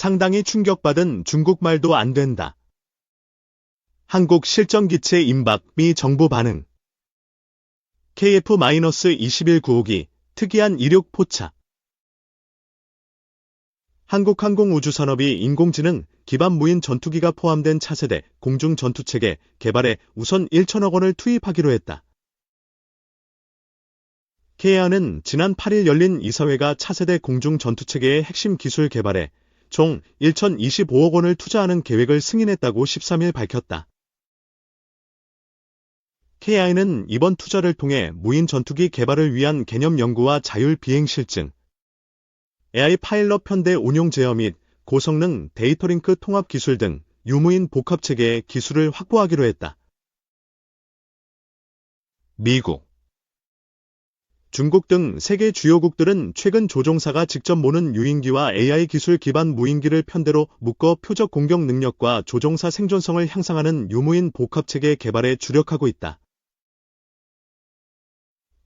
상당히 충격받은 중국 말도 안 된다. 한국 실전기체 임박, 미 정부 반응. KF-21 9호기, 특이한 이륙 포착. 한국항공우주산업이 인공지능 기반 무인 전투기가 포함된 차세대 공중전투체계 개발에 우선 1천억 원을 투입하기로 했다. KA는 지난 8일 열린 이사회가 차세대 공중전투체계의 핵심 기술 개발에 총 1,025억 원을 투자하는 계획을 승인했다고 13일 밝혔다. KA는 이번 투자를 통해 무인 전투기 개발을 위한 개념 연구와 자율 비행 실증, AI 파일럿 편대 운용 제어 및 고성능 데이터링크 통합 기술 등 유무인 복합체계의 기술을 확보하기로 했다. 미국, 중국 등 세계 주요국들은 최근 조종사가 직접 모는 유인기와 AI 기술 기반 무인기를 편대로 묶어 표적 공격 능력과 조종사 생존성을 향상하는 유무인 복합체계 개발에 주력하고 있다.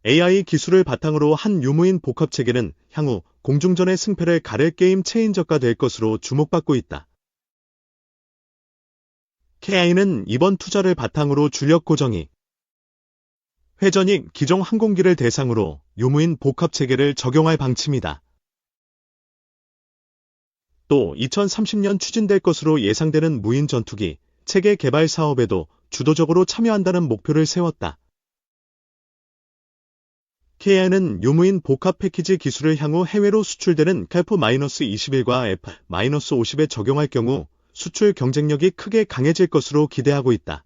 AI 기술을 바탕으로 한 유무인 복합체계는 향후 공중전의 승패를 가릴 게임 체인저가 될 것으로 주목받고 있다. KA는 이번 투자를 바탕으로 주력 고정이 회전익 기종 항공기를 대상으로 유무인 복합체계를 적용할 방침이다. 또 2030년 추진될 것으로 예상되는 무인 전투기 체계 개발 사업에도 주도적으로 참여한다는 목표를 세웠다. KA는 유무인 복합 패키지 기술을 향후 해외로 수출되는 KF-21과 F-50에 적용할 경우 수출 경쟁력이 크게 강해질 것으로 기대하고 있다.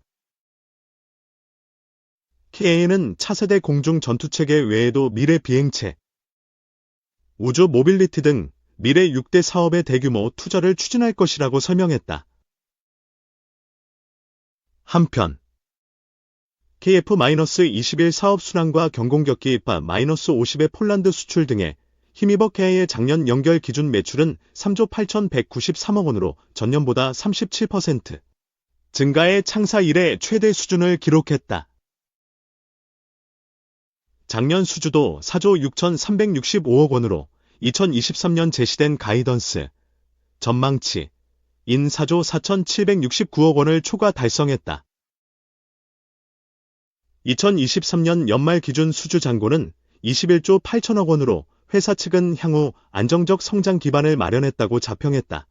KA는 차세대 공중 전투체계 외에도 미래 비행체, 우주 모빌리티 등 미래 6대 사업에 대규모 투자를 추진할 것이라고 설명했다. 한편 KF-21 사업 순항과 경공격기 F-50의 폴란드 수출 등에 힘입어 KA의 작년 연결 기준 매출은 3조 8,193억 원으로 전년보다 37% 증가해 창사 이래 최대 수준을 기록했다. 작년 수주도 4조 6,365억 원으로 2023년 제시된 가이던스, 전망치, 인 4조 4,769억 원을 초과 달성했다. 2023년 연말 기준 수주 잔고는 21조 8천억 원으로 회사 측은 향후 안정적 성장 기반을 마련했다고 자평했다.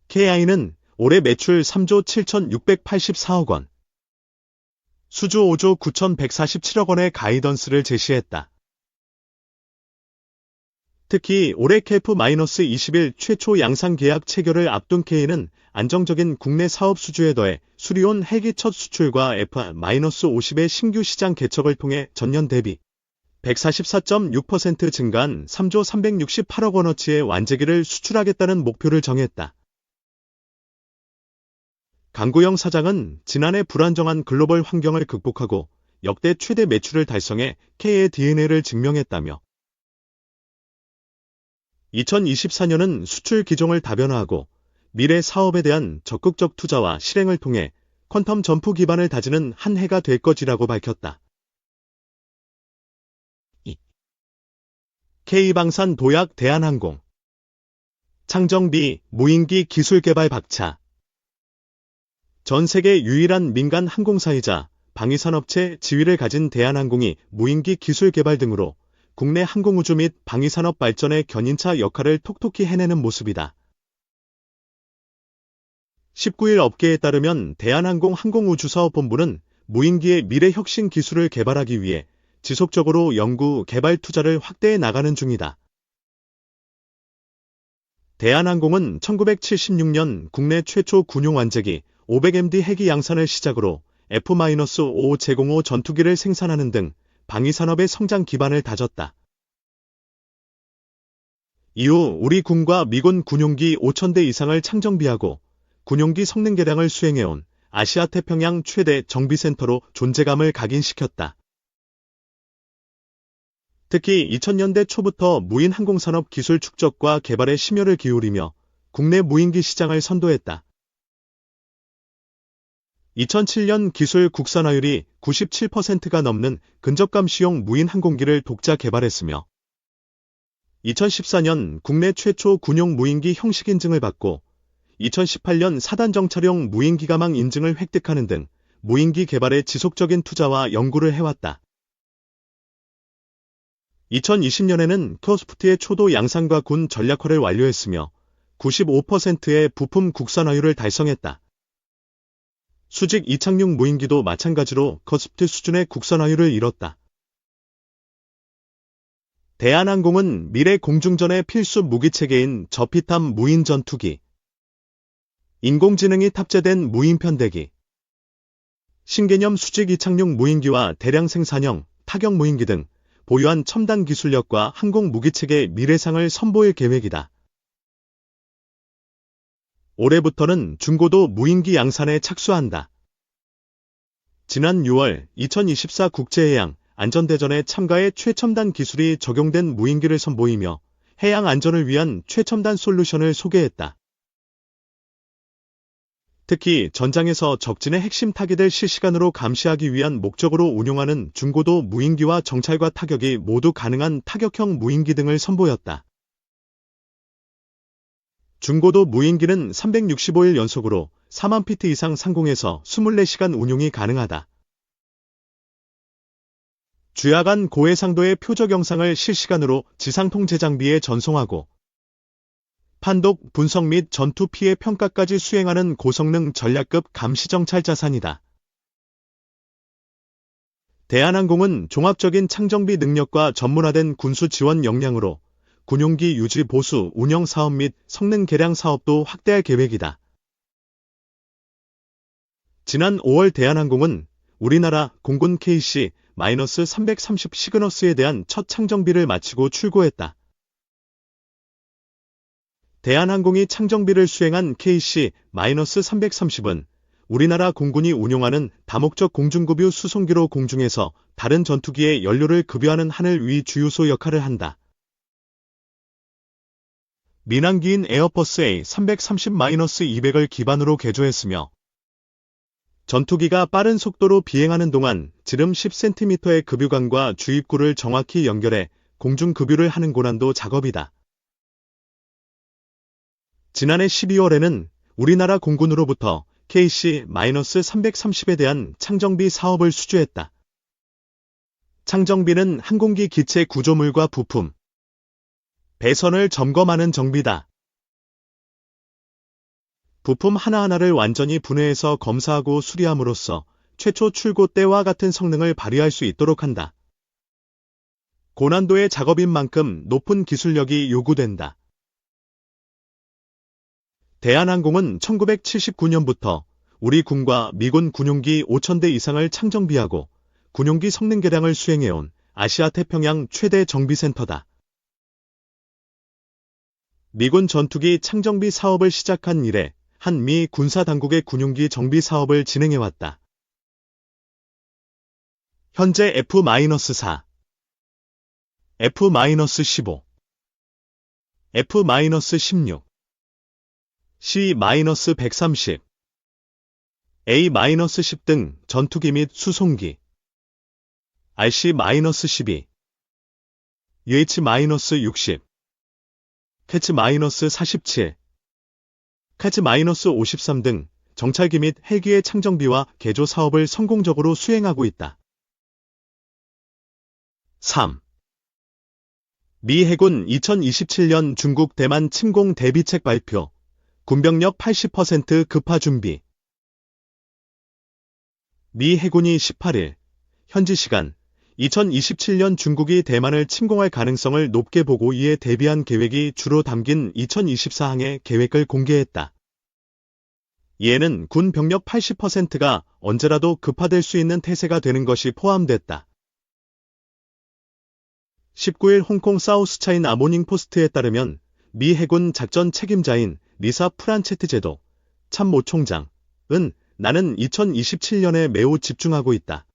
KA는 올해 매출 3조 7,684억 원, 수주 5조 9,147억 원의 가이던스를 제시했다. 특히 올해 KF-21 최초 양산 계약 체결을 앞둔 KA는 안정적인 국내 사업 수주에 더해 수리온 헬기 첫 수출과 F-50의 신규 시장 개척을 통해 전년 대비 144.6% 증가한 3조 368억 원어치의 완제기를 수출하겠다는 목표를 정했다. 강구영 사장은 지난해 불안정한 글로벌 환경을 극복하고 역대 최대 매출을 달성해 KA의 DNA를 증명했다며 2024년은 수출 기종을 다변화하고 미래 사업에 대한 적극적 투자와 실행을 통해 퀀텀 점프 기반을 다지는 한 해가 될 것이라고 밝혔다. K방산 도약 대한항공 창정비 무인기 기술 개발 박차. 전 세계 유일한 민간 항공사이자 방위산업체 지위를 가진 대한항공이 무인기 기술 개발 등으로 국내 항공우주 및 방위산업 발전의 견인차 역할을 톡톡히 해내는 모습이다. 19일 업계에 따르면 대한항공 항공우주사업본부는 무인기의 미래 혁신 기술을 개발하기 위해 지속적으로 연구, 개발 투자를 확대해 나가는 중이다. 대한항공은 1976년 국내 최초 군용 완제기 500MD 헬기 양산을 시작으로 F-5 제공호 전투기를 생산하는 등 방위산업의 성장 기반을 다졌다. 이후 우리 군과 미군 군용기 5,000대 이상을 창정비하고 군용기 성능 개량을 수행해온 아시아 태평양 최대 정비센터로 존재감을 각인시켰다. 특히 2000년대 초부터 무인 항공산업 기술 축적과 개발에 심혈을 기울이며 국내 무인기 시장을 선도했다. 2007년 기술 국산화율이 97%가 넘는 근접감시용 무인 항공기를 독자 개발했으며 2014년 국내 최초 군용 무인기 형식 인증을 받고 2018년 4단 정찰용 무인기 가망 인증을 획득하는 등 무인기 개발에 지속적인 투자와 연구를 해왔다. 2020년에는 코스프트의 초도 양산과 군 전략화를 완료했으며 95%의 부품 국산화율을 달성했다. 수직 이착륙 무인기도 마찬가지로 코스프트 수준의 국산화율을 이뤘다. 대한항공은 미래 공중전의 필수 무기체계인 저피탐 무인 전투기, 인공지능이 탑재된 무인 편대기, 신개념 수직 이착륙 무인기와 대량 생산형 타격 무인기 등 보유한 첨단 기술력과 항공 무기체계 미래상을 선보일 계획이다. 올해부터는 중고도 무인기 양산에 착수한다. 지난 6월 2024 국제해양 안전대전에 참가해 최첨단 기술이 적용된 무인기를 선보이며 해양 안전을 위한 최첨단 솔루션을 소개했다. 특히 전장에서 적진의 핵심 타깃을 실시간으로 감시하기 위한 목적으로 운용하는 중고도 무인기와 정찰과 타격이 모두 가능한 타격형 무인기 등을 선보였다. 중고도 무인기는 365일 연속으로 4만 피트 이상 상공에서 24시간 운용이 가능하다. 주야간 고해상도의 표적 영상을 실시간으로 지상 통제 장비에 전송하고 판독, 분석 및 전투 피해 평가까지 수행하는 고성능 전략급 감시정찰 자산이다. 대한항공은 종합적인 창정비 능력과 전문화된 군수 지원 역량으로 군용기 유지 보수 운영 사업 및 성능 개량 사업도 확대할 계획이다. 지난 5월 대한항공은 우리나라 공군 KC-330 시그너스에 대한 첫 창정비를 마치고 출고했다. 대한항공이 창정비를 수행한 KC-330은 우리나라 공군이 운용하는 다목적 공중급유 수송기로 공중에서 다른 전투기에 연료를 급유하는 하늘 위 주유소 역할을 한다. 민항기인 에어버스 A330-200을 기반으로 개조했으며 전투기가 빠른 속도로 비행하는 동안 지름 10cm의 급유관과 주입구를 정확히 연결해 공중급유를 하는 고난도 작업이다. 지난해 12월에는 우리나라 공군으로부터 KC-330에 대한 창정비 사업을 수주했다. 창정비는 항공기 기체 구조물과 부품, 배선을 점검하는 정비다. 부품 하나하나를 완전히 분해해서 검사하고 수리함으로써 최초 출고 때와 같은 성능을 발휘할 수 있도록 한다. 고난도의 작업인 만큼 높은 기술력이 요구된다. 대한항공은 1979년부터 우리 군과 미군 군용기 5,000대 이상을 창정비하고 군용기 성능 개량을 수행해온 아시아 태평양 최대 정비센터다. 미군 전투기 창정비 사업을 시작한 이래 한미 군사당국의 군용기 정비 사업을 진행해왔다. 현재 F-4, F-15, F-16, C-130, A-10 등 전투기 및 수송기, RC-12, UH-60, 캐츠-47, 캐츠-53 등 정찰기 및 헬기의 창정비와 개조 사업을 성공적으로 수행하고 있다. 3. 미 해군 2027년 중국 대만 침공 대비책 발표, 군병력 80% 급파 준비. 미 해군이 18일, 현지 시간 2027년 중국이 대만을 침공할 가능성을 높게 보고 이에 대비한 계획이 주로 담긴 2024항의 계획을 공개했다. 이에는 군 병력 80%가 언제라도 급파될 수 있는 태세가 되는 것이 포함됐다. 19일 홍콩 사우스차이나 모닝포스트에 따르면 미 해군 작전 책임자인 리사 프란체트 제도 참모총장은 나는 2027년에 매우 집중하고 있다.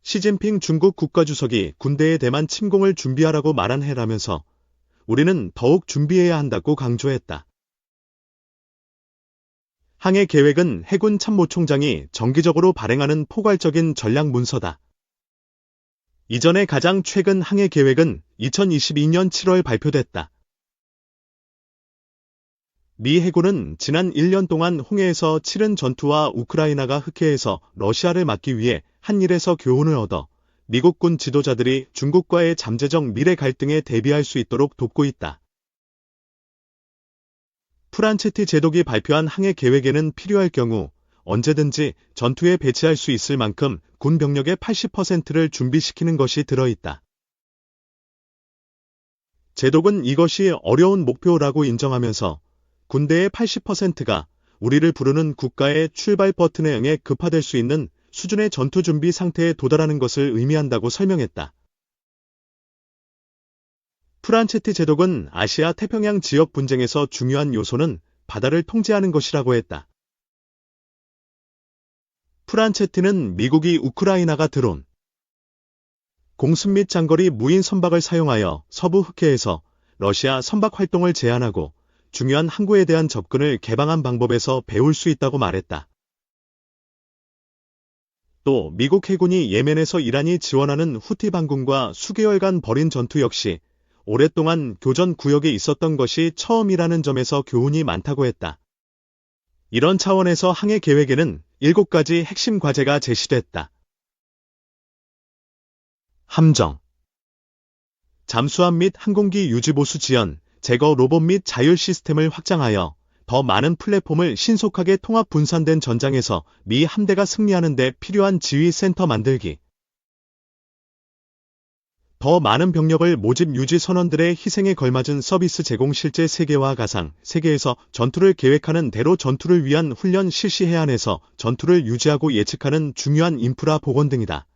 시진핑 중국 국가주석이 군대의 대만 침공을 준비하라고 말한 해라면서 우리는 더욱 준비해야 한다고 강조했다. 항해 계획은 해군 참모총장이 정기적으로 발행하는 포괄적인 전략 문서다. 이전에 가장 최근 항해 계획은 2022년 7월 발표됐다. 미 해군은 지난 1년 동안 홍해에서 치른 전투와 우크라이나가 흑해에서 러시아를 막기 위해 한일에서 교훈을 얻어 미국군 지도자들이 중국과의 잠재적 미래 갈등에 대비할 수 있도록 돕고 있다. 프란체티 제독이 발표한 항해 계획에는 필요할 경우 언제든지 전투에 배치할 수 있을 만큼 군 병력의 80%를 준비시키는 것이 들어있다. 제독은 이것이 어려운 목표라고 인정하면서 군대의 80%가 우리를 부르는 국가의 출발 버튼에 응해 급파될 수 있는 수준의 전투 준비 상태에 도달하는 것을 의미한다고 설명했다. 프란체티 제독은 아시아 태평양 지역 분쟁에서 중요한 요소는 바다를 통제하는 것이라고 했다. 프란체티는 미국이 우크라이나가 드론, 공습 및 장거리 무인 선박을 사용하여 서부 흑해에서 러시아 선박 활동을 제한하고 중요한 항구에 대한 접근을 개방한 방법에서 배울 수 있다고 말했다. 또 미국 해군이 예멘에서 이란이 지원하는 후티 반군과 수개월간 벌인 전투 역시 오랫동안 교전 구역에 있었던 것이 처음이라는 점에서 교훈이 많다고 했다. 이런 차원에서 항해 계획에는 7가지 핵심 과제가 제시됐다. 함정, 잠수함 및 항공기 유지보수 지연, 제거 로봇 및 자율 시스템을 확장하여 더 많은 플랫폼을 신속하게 통합 분산된 전장에서 미 함대가 승리하는 데 필요한 지휘 센터 만들기. 더 많은 병력을 모집 유지 선원들의 희생에 걸맞은 서비스 제공 실제 세계화 가상, 세계에서 전투를 계획하는 대로 전투를 위한 훈련 실시 해안에서 전투를 유지하고 예측하는 중요한 인프라 복원 등이다.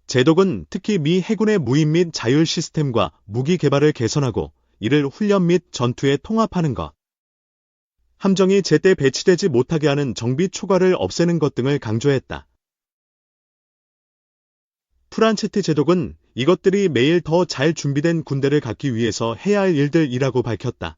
제독은 특히 미 해군의 무인 및 자율 시스템과 무기 개발을 개선하고 이를 훈련 및 전투에 통합하는 것, 함정이 제때 배치되지 못하게 하는 정비 초과를 없애는 것 등을 강조했다. 프란체티 제독은 이것들이 매일 더 잘 준비된 군대를 갖기 위해서 해야 할 일들이라고 밝혔다.